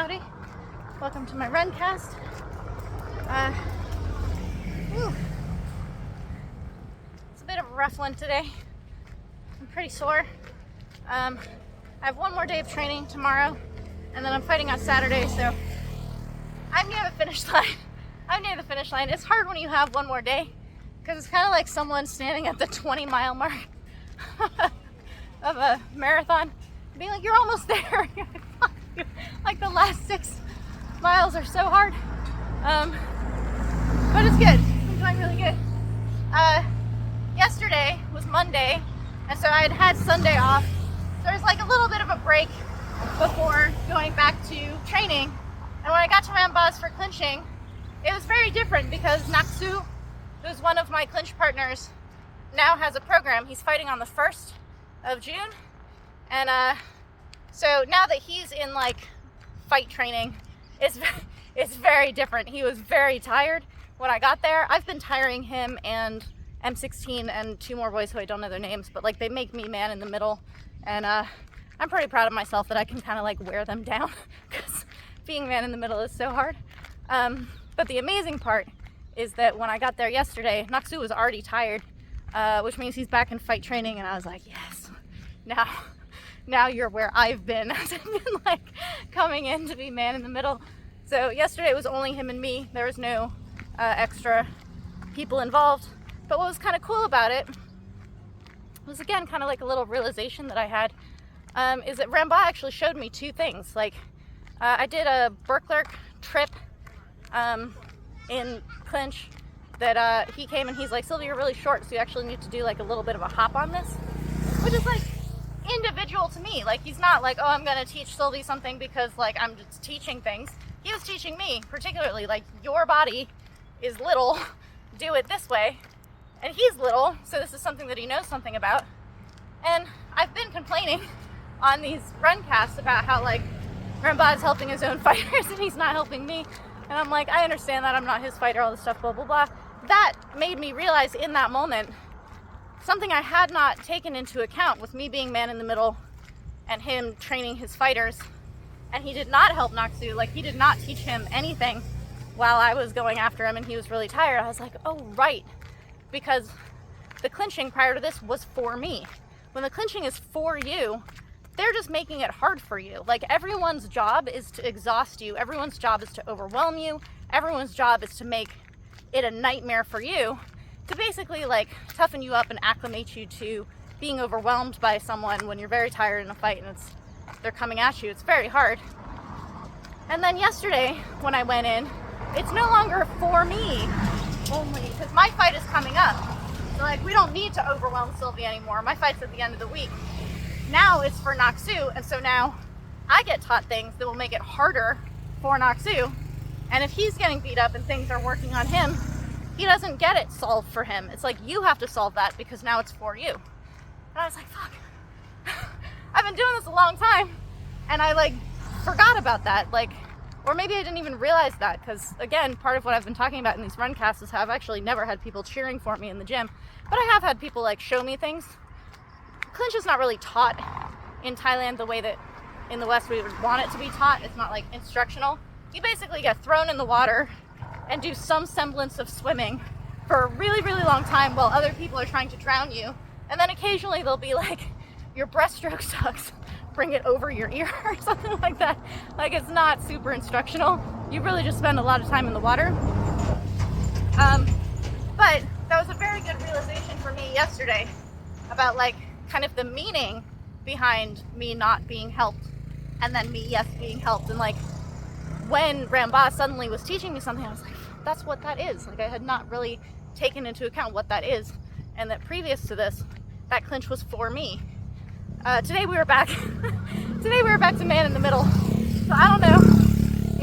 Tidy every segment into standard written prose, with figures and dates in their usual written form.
Howdy. Welcome to my Runcast. It's a bit of a rough one today. I'm pretty sore. I have one more day of training tomorrow, and then I'm fighting on Saturday, so I'm near the finish line. I'm near the finish line. It's hard when you have one more day, because it's kind of like someone standing at the 20-mile mark of a marathon, being like, you're almost there. Like the last 6 miles are so hard. But it's good. I'm doing really good. Yesterday was Monday, and so I had Sunday off. So there's like a little bit of a break before going back to training. And when I got to Rambaz for clinching, it was very different because Naksu, who's one of my clinch partners, now has a program. He's fighting on the 1st of June. And so now that he's in like fight training, it's very different. He was very tired when I got there. I've been tiring him and M16 and 2 more boys who I don't know their names, but like they make me man in the middle. And I'm pretty proud of myself that I can kind of like wear them down because being man in the middle is so hard. But the amazing part is that when I got there yesterday, Naksu was already tired, which means he's back in fight training, and I was like, yes, now you're where I've been. I've been like coming in to be man in the middle. So yesterday it was only him and me. There was no extra people involved. But what was kind of cool about it was, again, kind of like a little realization that I had, is that Ramba actually showed me 2 things. Like I did a Berklerk trip in Clinch that he came and he's like, Sylvie, you're really short, so you actually need to do like a little bit of a hop on this, which is like individual to me. Like he's not like, oh, I'm gonna teach Sylvie something because like I'm just teaching things. He was teaching me particularly, like, your body is little, do it this way. And he's little, so this is something that he knows something about. And I've been complaining on these runcasts about how like Ramba is helping his own fighters and he's not helping me. And I'm like, I understand that, I'm not his fighter, all this stuff, blah, blah, blah. That made me realize in that moment something I had not taken into account with me being man in the middle and him training his fighters. And he did not help Naksu. Like, he did not teach him anything while I was going after him and he was really tired. I was like, oh, right. Because the clinching prior to this was for me. When the clinching is for you, they're just making it hard for you. Like, everyone's job is to exhaust you. Everyone's job is to overwhelm you. Everyone's job is to make it a nightmare for you, to basically like toughen you up and acclimate you to being overwhelmed by someone when you're very tired in a fight and they're coming at you. It's very hard. And then yesterday when I went in, it's no longer for me only, because my fight is coming up. So like, we don't need to overwhelm Sylvie anymore. My fight's at the end of the week. Now it's for Naksu, and so now I get taught things that will make it harder for Naksu. And if he's getting beat up and things are working on him, he doesn't get it solved for him. It's like, you have to solve that because now it's for you. And I was like, fuck. I've been doing this a long time, and I like forgot about that. Like, or maybe I didn't even realize that, because again, part of what I've been talking about in these runcasts is how I've actually never had people cheering for me in the gym, but I have had people like show me things. Clinch is not really taught in Thailand the way that in the West we would want it to be taught. It's not like instructional. You basically get thrown in the water and do some semblance of swimming for a really, really long time while other people are trying to drown you. And then occasionally they'll be like, your breaststroke sucks, bring it over your ear or something like that. Like, it's not super instructional. You really just spend a lot of time in the water. But that was a very good realization for me yesterday about like kind of the meaning behind me not being helped and then me, yes, being helped. And like, when Ramba suddenly was teaching me something, I was like, that's what that is. Like, I had not really taken into account what that is, and that previous to this, that clinch was for me. Today we were back to man in the middle. So I don't know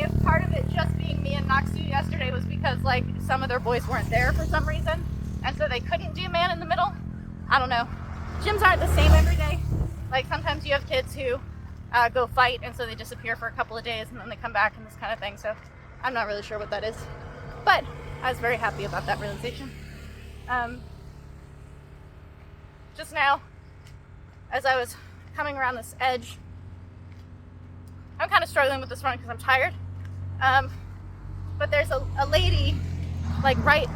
if part of it just being me and Naksu yesterday was because like some of their boys weren't there for some reason, and so they couldn't do man in the middle. I don't know. Gyms aren't the same every day. Like, sometimes you have kids who go fight, and so they disappear for a couple of days and then they come back and this kind of thing. So I'm not really sure what that is, but I was very happy about that realization. Just now, as I was coming around this edge, I'm kind of struggling with this run because I'm tired. But there's a lady, like right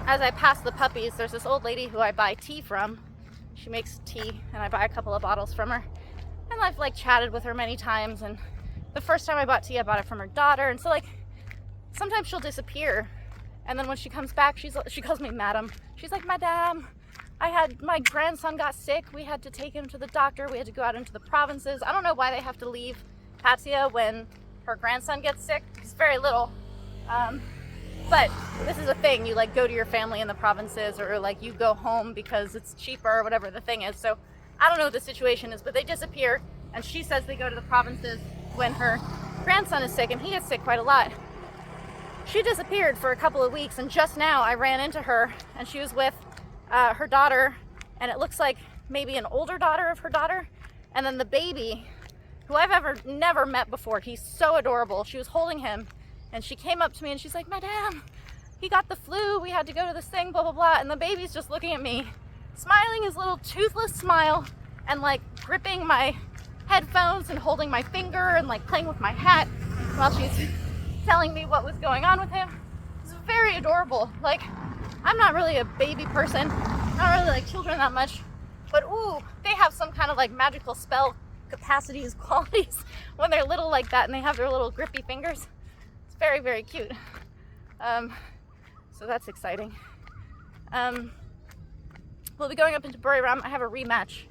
as I pass the puppies, there's this old lady who I buy tea from. She makes tea and I buy a couple of bottles from her. And I've like chatted with her many times, and the first time I bought tea, I bought it from her daughter. And so like sometimes she'll disappear, and then when she comes back, she calls me madam. She's like, madam, my grandson got sick. We had to take him to the doctor. We had to go out into the provinces. I don't know why they have to leave Pattaya when her grandson gets sick. He's very little. But this is a thing. You like go to your family in the provinces, or like you go home because it's cheaper or whatever the thing is. So I don't know what the situation is, but they disappear, and she says they go to the provinces when her grandson is sick, and he gets sick quite a lot. She disappeared for a couple of weeks, and just now I ran into her, and she was with her daughter, and it looks like maybe an older daughter of her daughter, and then the baby, who I've never met before. He's so adorable. She was holding him, and she came up to me and she's like, madam, he got the flu. We had to go to this thing, blah, blah, blah. And the baby's just looking at me, smiling his little toothless smile, and like gripping my headphones and holding my finger and like playing with my hat while she's telling me what was going on with him. It's very adorable. Like, I'm not really a baby person. I don't really like children that much, but ooh, they have some kind of like magical spell capacities, qualities when they're little like that, and they have their little grippy fingers. It's very, very cute. So that's exciting. We'll be going up into Buriram. I have a rematch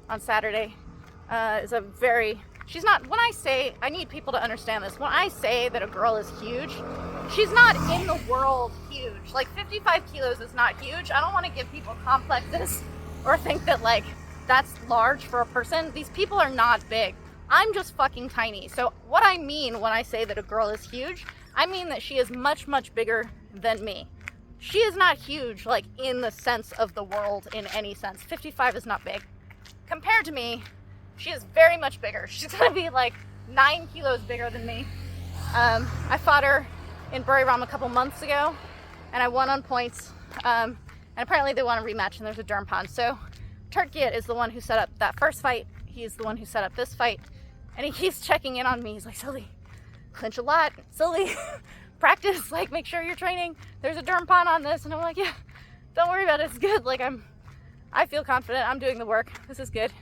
on Saturday. She's not, when I say, I need people to understand this. When I say that a girl is huge, she's not in the world huge. Like 55 kilos is not huge. I don't want to give people complexes or think that like that's large for a person. These people are not big. I'm just fucking tiny. So what I mean when I say that a girl is huge, I mean that she is much, much bigger than me. She is not huge, like in the sense of the world in any sense. 55 is not big. Compared to me, she is very much bigger. She's gonna be like 9 kilos bigger than me. I fought her in Buriram a couple months ago, and I won on points. And apparently they want a rematch, and there's a derm pond. So Turkiyat is the one who set up that first fight. He's the one who set up this fight, and he keeps checking in on me. He's like, Sylvie, clinch a lot. Sylvie, practice. Like, make sure you're training. There's a derm pond on this, and I'm like, yeah, don't worry about it. It's good. Like I feel confident. I'm doing the work. This is good.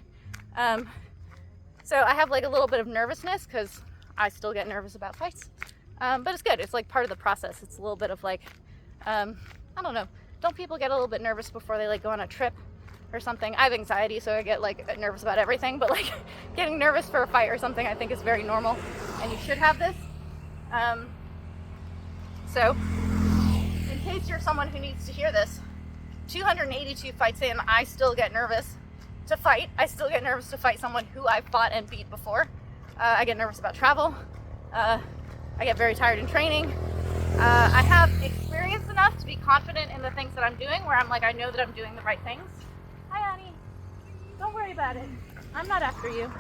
So I have like a little bit of nervousness because I still get nervous about fights. But it's good. It's like part of the process. It's a little bit of like, I don't know. Don't people get a little bit nervous before they like go on a trip or something? I have anxiety, so I get like nervous about everything, but like getting nervous for a fight or something I think is very normal, and you should have this. So in case you're someone who needs to hear this, 282 fights in, I still get nervous to fight. I still get nervous to fight someone who I've fought and beat before. I get nervous about travel. I get very tired in training. I have experience enough to be confident in the things that I'm doing, where I'm like, I know that I'm doing the right things. Hi, Annie. Don't worry about it. I'm not after you.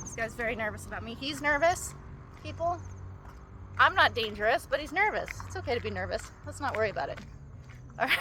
This guy's very nervous about me. He's nervous, people. I'm not dangerous, but he's nervous. It's okay to be nervous. Let's not worry about it. All right.